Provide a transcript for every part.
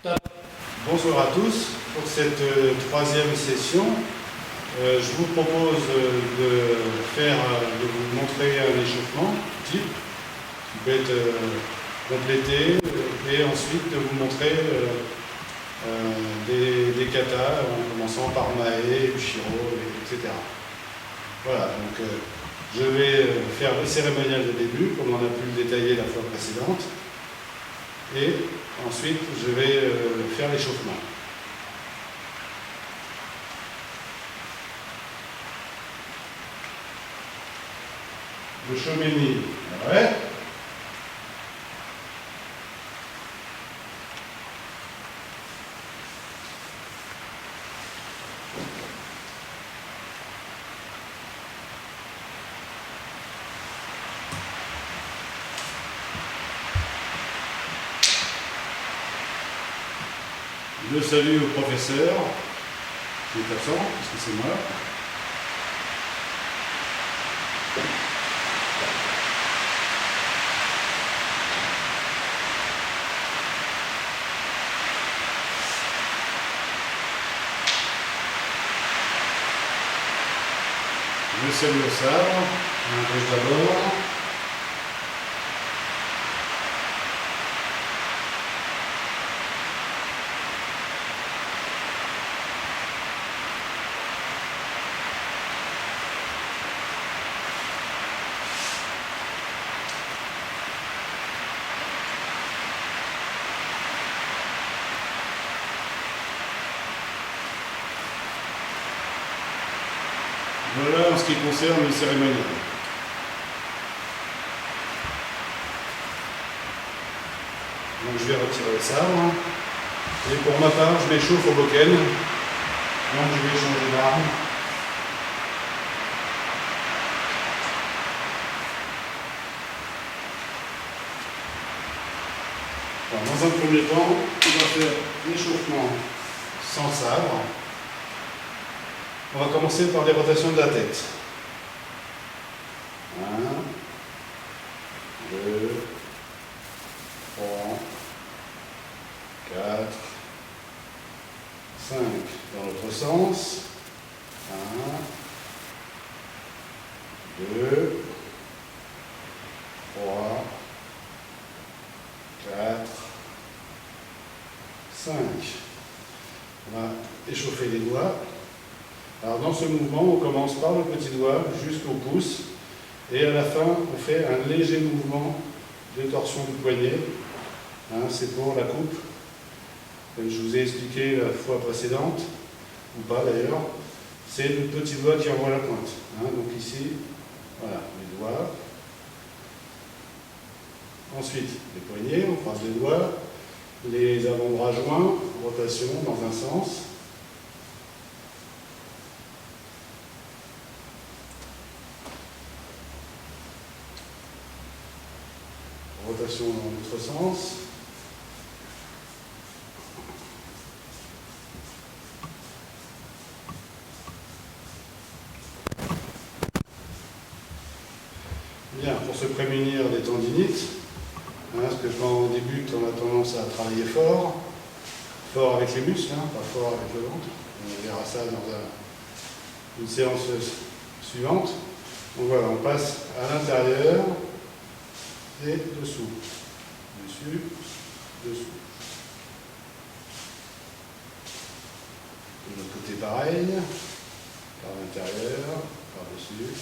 Bonsoir à tous. Pour cette troisième session, je vous propose de vous montrer un échauffement type qui peut être complété et ensuite de vous montrer des katas en commençant par Mae, Ushiro, etc. Voilà, donc je vais faire le cérémonial de début comme on a pu le détailler la fois précédente et ensuite je vais faire l'échauffement. Le Shomeni, ouais. Le salut au professeur, qui est absent, parce que c'est moi. Je salue au sabre, on empêche d'abord. Voilà en ce qui concerne le cérémonial. Donc je vais retirer le sabre. Et pour ma part, je m'échauffe au boken. Donc je vais changer d'arme. Dans un premier temps, on va faire l'échauffement sans sabre. On va commencer par des rotations de la tête. 1, 2, 3, 4, 5. Dans l'autre sens. 1, 2, 3, 4, 5. On va échauffer les doigts. Alors dans ce mouvement, on commence par le petit doigt jusqu'au pouce et à la fin, on fait un léger mouvement de torsion du poignet. C'est pour la coupe, comme je vous ai expliqué la fois précédente, ou pas d'ailleurs, c'est le petit doigt qui envoie la pointe. Donc ici, voilà, les doigts. Ensuite, les poignets, on croise les doigts, les avant-bras joints, rotation dans un sens. Rotation dans l'autre sens. Bien, pour se prémunir des tendinites, parce que quand on débute, on a tendance à travailler fort avec les muscles, pas fort avec le ventre. On verra ça dans une séance suivante. Donc voilà, on passe à l'intérieur et dessous. Dessus, dessous. De l'autre côté pareil, par l'intérieur, par dessus.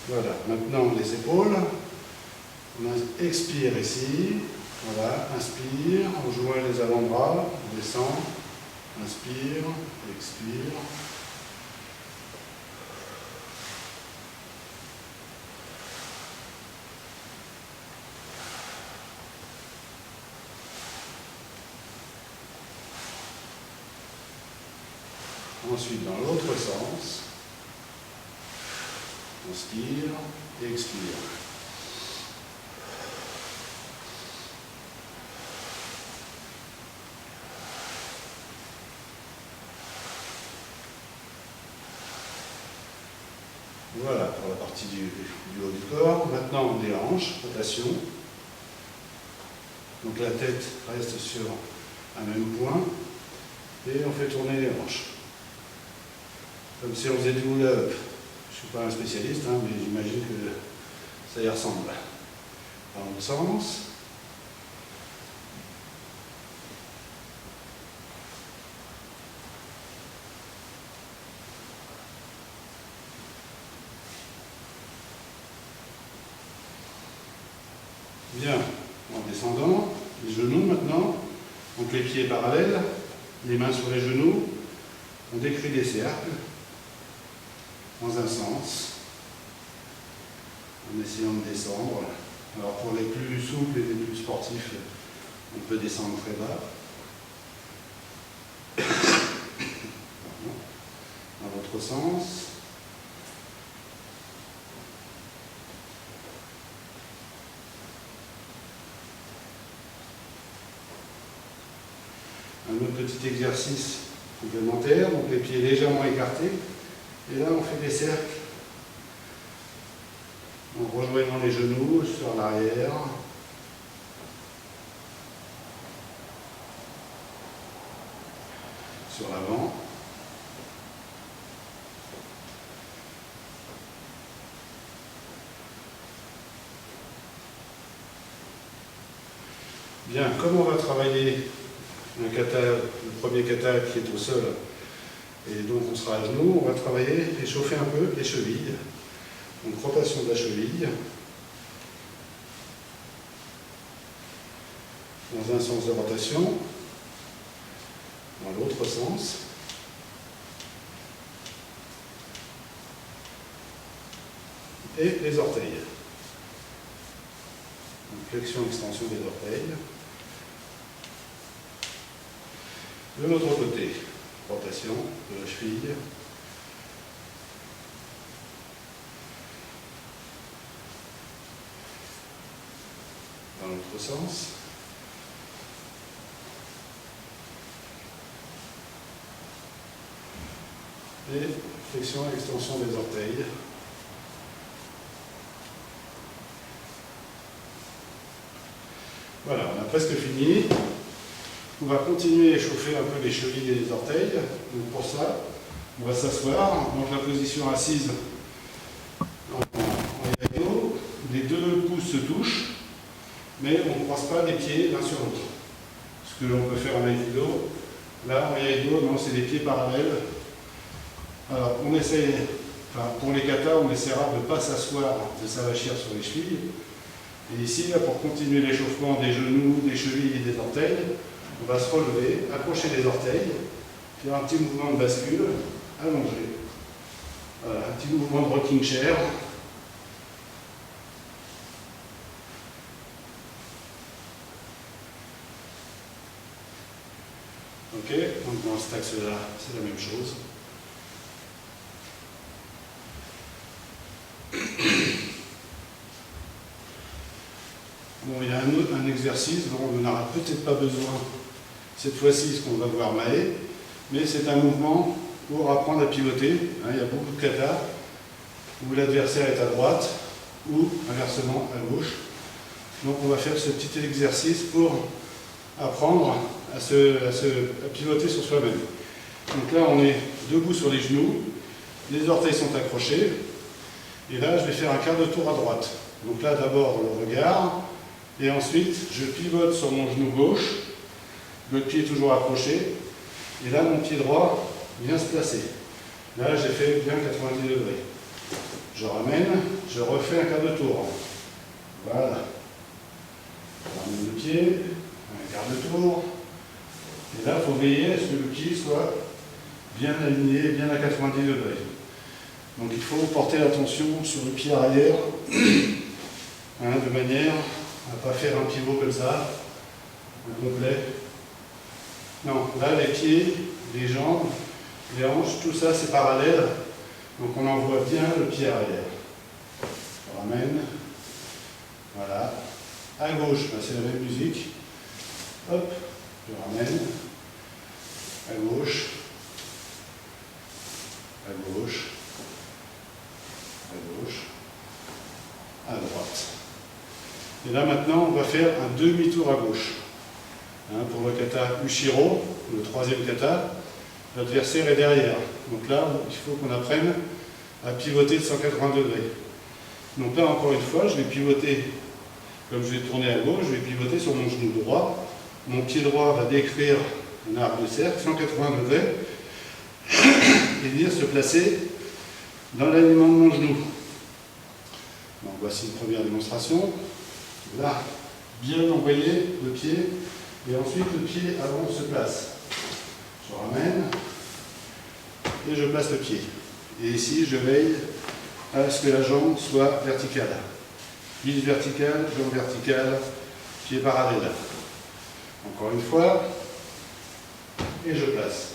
Voilà, maintenant les épaules. On expire ici. Voilà, inspire, on joint les avant-bras, on descend, inspire, expire. Ensuite, dans l'autre sens, inspire et expire. Voilà pour la partie du haut du corps. Maintenant, des hanches, rotation. Donc la tête reste sur un même point. Et on fait tourner les hanches. Comme si on faisait du hula-hoop. Je ne suis pas un spécialiste, hein, mais j'imagine que ça y ressemble. Dans l'autre sens. Bien, en descendant, les genoux maintenant, donc les pieds parallèles, les mains sur les genoux, on décrit des cercles dans un sens, en essayant de descendre. Alors pour les plus souples et les plus sportifs, on peut descendre très bas. Dans l'autre sens. Un autre petit exercice complémentaire, donc les pieds légèrement écartés. Et là, on fait des cercles en rejoignant les genoux sur l'arrière. Sur l'avant. Bien, comme on va travailler un kata, le premier kata qui est au sol, et donc on sera à genoux, on va travailler, échauffer un peu les chevilles. Donc rotation de la cheville, dans un sens de rotation, dans l'autre sens. Et les orteils. Donc flexion, extension des orteils. De l'autre côté, rotation de la cheville. Dans l'autre sens. Et flexion et extension des orteils. Voilà, on a presque fini. On va continuer à échauffer un peu les chevilles et les orteils. Donc pour ça, on va s'asseoir. Donc la position assise en yaïdo. Les deux pouces se touchent, mais on ne croise pas les pieds l'un sur l'autre. Ce que l'on peut faire en yaïdo. Là, en yaïdo, non, c'est les pieds parallèles. Alors, on essaie, pour les katas, on essaiera de ne pas s'asseoir, de s'avachir sur les chevilles. Et ici, là, pour continuer l'échauffement des genoux, des chevilles et des orteils, on va se relever, accrocher les orteils, faire un petit mouvement de bascule, allonger. Voilà, un petit mouvement de rocking chair. Ok, donc dans cet axe-là, c'est la même chose. Bon, il y a un exercice dont on n'aura peut-être pas besoin cette fois-ci, ce qu'on va voir Maë, mais c'est un mouvement pour apprendre à pivoter. Il y a beaucoup de katas où l'adversaire est à droite ou inversement à gauche. Donc on va faire ce petit exercice pour apprendre à pivoter sur soi-même. Donc là, on est debout sur les genoux, les orteils sont accrochés, et là, je vais faire un quart de tour à droite. Donc là, d'abord, le regard, et ensuite, je pivote sur mon genou gauche, l'autre pied est toujours accroché, et là, mon pied droit vient se placer. Là, j'ai fait bien 90 degrés. Je ramène, je refais un quart de tour. Voilà. Je ramène le pied, un quart de tour. Et là, il faut veiller à ce que le pied soit bien aligné, bien à 90 degrés. Donc il faut porter l'attention sur le pied arrière, de manière à ne pas faire un pivot comme ça, un complet. Non, là les pieds, les jambes, les hanches, tout ça c'est parallèle. Donc on envoie bien le pied arrière. On ramène. Voilà. À gauche, c'est la même musique. Hop, je ramène. À gauche. À gauche. Et là maintenant, on va faire un demi-tour à gauche. Hein, pour le kata Ushiro, le troisième kata, l'adversaire est derrière. Donc là, il faut qu'on apprenne à pivoter de 180 degrés. Donc là, encore une fois, je vais pivoter, comme je vais tourner à gauche, je vais pivoter sur mon genou droit. Mon pied droit va décrire un arc de cercle, 180 degrés, et venir se placer dans l'alignement de mon genou. Donc voici une première démonstration. Là, bien envoyer le pied, et ensuite le pied avant se place. Je ramène, et je place le pied. Et ici, je veille à ce que la jambe soit verticale. Cuisse verticale, jambe verticale, pied parallèle. Encore une fois, et je place.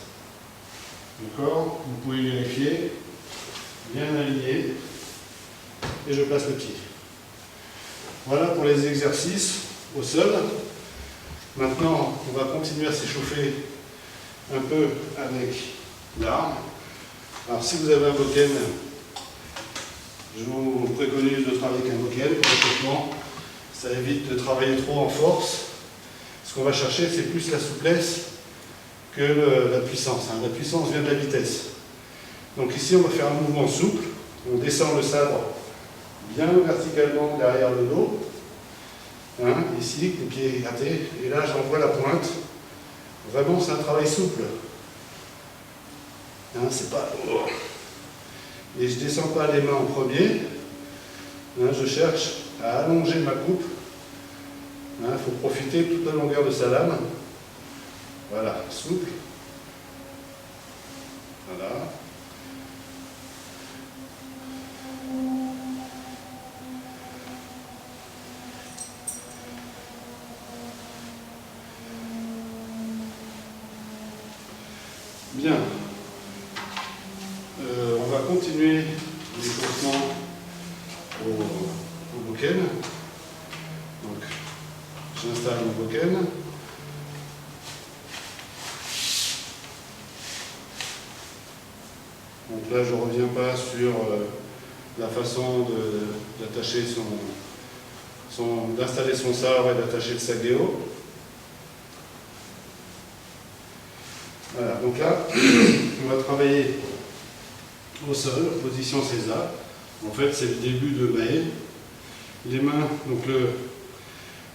D'accord? Vous pouvez vérifier, bien aligné, et je place le pied. Voilà pour les exercices au sol. Maintenant, on va continuer à s'échauffer un peu avec l'arme. Alors si vous avez un bokken, je vous préconise de travailler avec un bokken pour l'échauffement. Ça évite de travailler trop en force. Ce qu'on va chercher, c'est plus la souplesse que la puissance. La puissance vient de la vitesse. Donc ici, on va faire un mouvement souple. On descend le sabre bien verticalement derrière le dos. Hein, ici, le pied est gratté. Et là, j'envoie la pointe. Vraiment, c'est un travail souple. Hein, c'est pas... Et je ne descends pas les mains en premier. Hein, je cherche à allonger ma coupe. Il faut profiter de toute la longueur de sa lame. Voilà, souple. Voilà. Bien. On va continuer l'échauffement au bokken. Donc, j'installe mon bokken. Donc là, je ne reviens pas sur la façon d'attacher d'installer son sabre et d'attacher le sageo. Voilà, donc là, on va travailler au sol, position César. En fait, c'est le début de Mae. Les mains, donc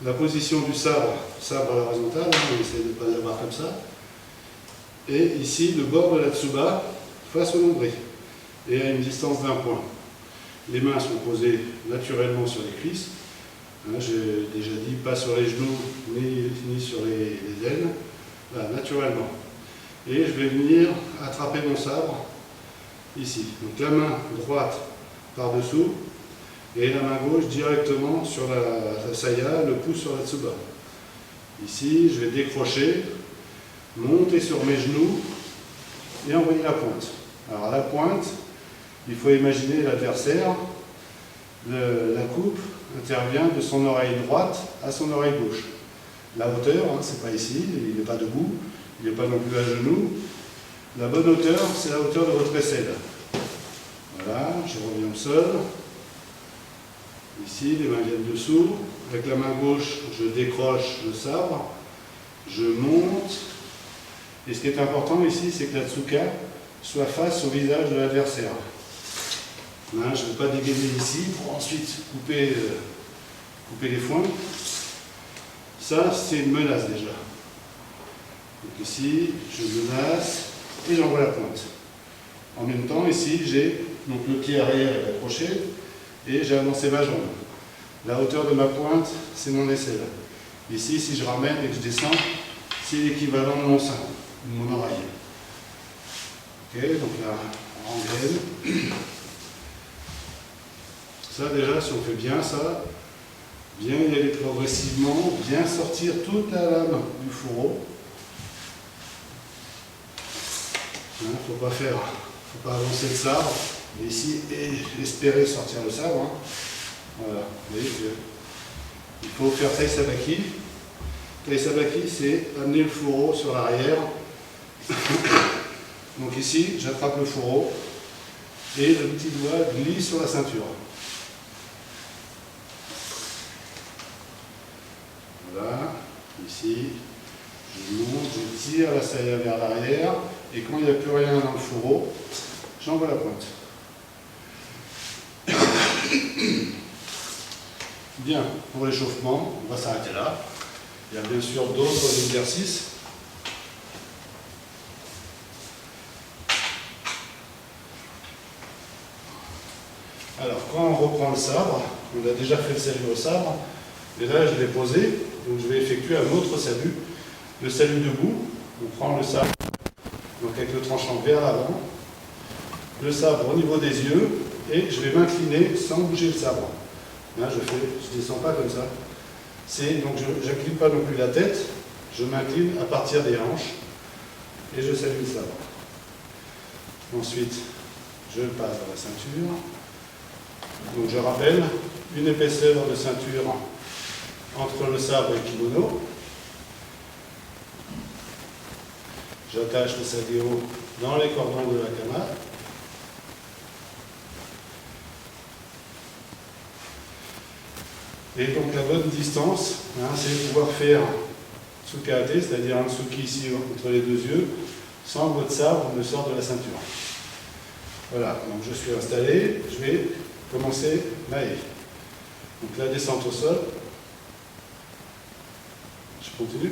la position du sabre à l'horizontale, on essaie de ne pas l'avoir comme ça. Et ici, le bord de la tsuba face au nombril, et à une distance d'1 point. Les mains sont posées naturellement sur les cuisses. Hein, j'ai déjà dit, pas sur les genoux, ni sur les ailes. Voilà, naturellement. Et je vais venir attraper mon sabre ici. Donc la main droite par-dessous et la main gauche directement sur la saya, le pouce sur la tsuba. Ici, je vais décrocher, monter sur mes genoux et envoyer la pointe. Alors à la pointe, il faut imaginer l'adversaire. La coupe intervient de son oreille droite à son oreille gauche. La hauteur, hein, c'est pas ici, il n'est pas debout. Il n'est pas non plus à genoux. La bonne hauteur, c'est la hauteur de votre aisselle. Voilà, je reviens au sol. Ici, les mains viennent dessous. Avec la main gauche, je décroche le sabre. Je monte. Et ce qui est important ici, c'est que la tsuka soit face au visage de l'adversaire. Je ne vais pas dégainer ici pour ensuite couper les foins. Ça, c'est une menace déjà. Donc ici, je menace et j'envoie la pointe. En même temps, ici, j'ai donc le pied arrière est accroché et j'ai avancé ma jambe. La hauteur de ma pointe, c'est mon aisselle. Ici, si je ramène et que je descends, c'est l'équivalent de mon sein, de mon oreille. Ok, donc là, on engraine. Ça déjà, si on fait bien ça, bien y aller progressivement, bien sortir toute la lame du fourreau. Il ne faut pas avancer le sabre, et ici, et espérer sortir le sabre. Hein. Voilà, vous voyez, il faut faire Tai Sabaki. Tai Sabaki, c'est amener le fourreau sur l'arrière. Donc ici, j'attrape le fourreau, et le petit doigt glisse sur la ceinture. Voilà, ici, je monte, je tire la saya vers l'arrière, et quand il n'y a plus rien dans le fourreau, j'envoie la pointe. Bien, pour l'échauffement, on va s'arrêter là. Il y a bien sûr d'autres exercices. Alors, quand on reprend le sabre, on a déjà fait le salut au sabre, et là je l'ai posé, donc je vais effectuer un autre salut. Le salut debout, on prend le sabre, donc avec le tranchant vers l'avant, le sabre au niveau des yeux, et je vais m'incliner sans bouger le sabre. Là, je ne descends pas comme ça. Donc je n'incline pas non plus la tête, je m'incline à partir des hanches, et je salue le sabre. Ensuite, je passe dans la ceinture. Donc je rappelle, une épaisseur de ceinture entre le sabre et le kimono. J'attache le sadeo dans les cordons de la kama. Et donc la bonne distance, c'est de pouvoir faire tsukate, c'est-à-dire un tsuki ici entre les deux yeux, sans que votre sabre ne sorte de la ceinture. Voilà, donc je suis installé, je vais commencer Mae. Donc la descente au sol, je continue.